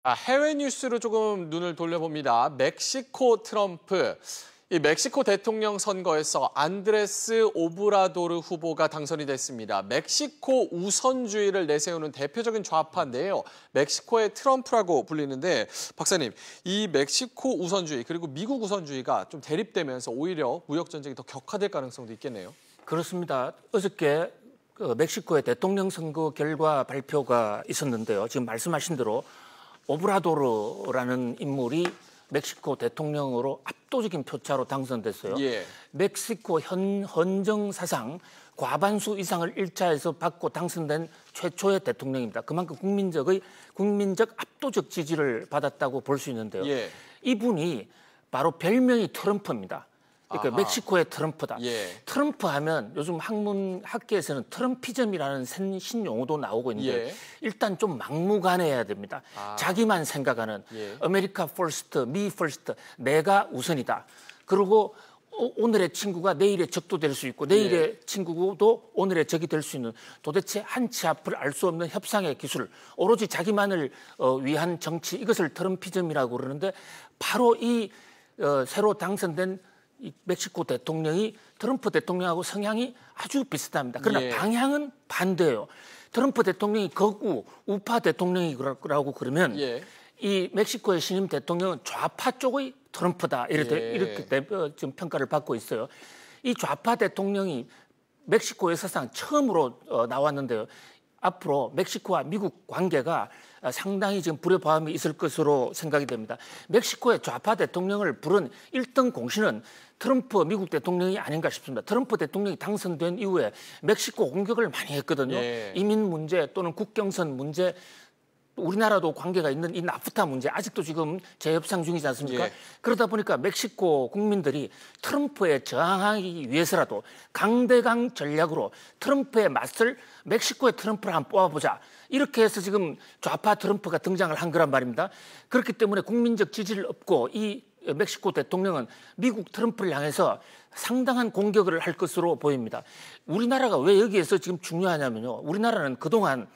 해외 뉴스로 조금 눈을 돌려봅니다. 멕시코 트럼프. 이 멕시코 대통령 선거에서 안드레스 오브라도르 후보가 당선이 됐습니다. 멕시코 우선주의를 내세우는 대표적인 좌파인데요. 멕시코의 트럼프라고 불리는데 박사님, 이 멕시코 우선주의 그리고 미국 우선주의가 좀 대립되면서 오히려 무역 전쟁이 더 격화될 가능성도 있겠네요. 그렇습니다. 어저께 멕시코의 대통령 선거 결과 발표가 있었는데요. 지금 말씀하신 대로 오브라도르라는 인물이 멕시코 대통령으로 압도적인 표차로 당선됐어요. 예. 멕시코 헌정 사상 과반수 이상을 1차에서 받고 당선된 최초의 대통령입니다. 그만큼 국민적 압도적 지지를 받았다고 볼 수 있는데요. 예. 이분이 바로 별명이 트럼프입니다. 그러니까 아하. 멕시코의 트럼프다. 예. 트럼프 하면 요즘 학계에서는 트럼피즘이라는 신용어도 나오고 있는데 예. 일단 좀 막무가내해야 됩니다. 자기만 생각하는 예. 아메리카 퍼스트, 미 퍼스트, 내가 우선이다. 그리고 오늘의 친구가 내일의 적도 될 수 있고 내일의 친구도 오늘의 적이 될 수 있는 도대체 한치 앞을 알 수 없는 협상의 기술, 오로지 자기만을 위한 정치, 이것을 트럼피즘이라고 그러는데 바로 이 새로 당선된 이 멕시코 대통령이 트럼프 대통령하고 성향이 아주 비슷합니다. 그러나 방향은 반대예요. 트럼프 대통령이 극우, 우파 대통령이라고 그러면 이 멕시코의 신임 대통령은 좌파 쪽의 트럼프다. 이렇게 지금 평가를 받고 있어요. 이 좌파 대통령이 멕시코의 사상 처음으로 나왔는데요. 앞으로 멕시코와 미국 관계가 상당히 지금 불협화음이 있을 것으로 생각이 됩니다. 멕시코의 좌파 대통령을 부른 1등 공신은 트럼프 미국 대통령이 아닌가 싶습니다. 트럼프 대통령이 당선된 이후에 멕시코 공격을 많이 했거든요. 이민 문제 또는 국경선 문제, 우리나라도 관계가 있는 이 나프타 문제 아직도 지금 재협상 중이지 않습니까? 그러다 보니까 멕시코 국민들이 트럼프에 저항하기 위해서라도 강대강 전략으로 트럼프에 맞설 멕시코의 트럼프를 한번 뽑아보자. 이렇게 해서 지금 좌파 트럼프가 등장을 한 거란 말입니다. 그렇기 때문에 국민적 지지를 얻고 이 멕시코 대통령은 미국 트럼프를 향해서 상당한 공격을 할 것으로 보입니다. 우리나라가 왜 여기에서 지금 중요하냐면요. 우리나라는 그동안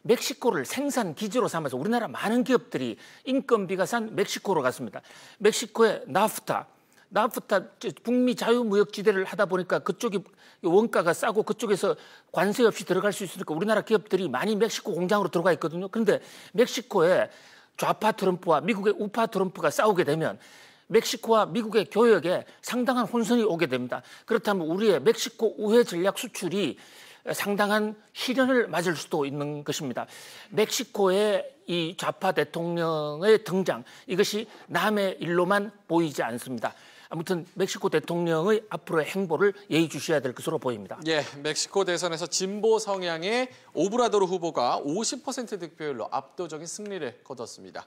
멕시코를 생산 기지로 삼아서 우리나라 많은 기업들이 인건비가 싼 멕시코로 갔습니다. 멕시코의 나프타 북미 자유무역지대를 하다 보니까 그쪽이 원가가 싸고 그쪽에서 관세 없이 들어갈 수 있으니까 우리나라 기업들이 많이 멕시코 공장으로 들어가 있거든요. 그런데 멕시코의 좌파 트럼프와 미국의 우파 트럼프가 싸우게 되면 멕시코와 미국의 교역에 상당한 혼선이 오게 됩니다. 그렇다면 우리의 멕시코 우회 전략 수출이 상당한 시련을 맞을 수도 있는 것입니다. 멕시코의 이 좌파 대통령의 등장, 이것이 남의 일로만 보이지 않습니다. 아무튼 멕시코 대통령의 앞으로의 행보를 예의주시해야 될 것으로 보입니다. 예, 멕시코 대선에서 진보 성향의 오브라도르 후보가 50% 득표율로 압도적인 승리를 거뒀습니다.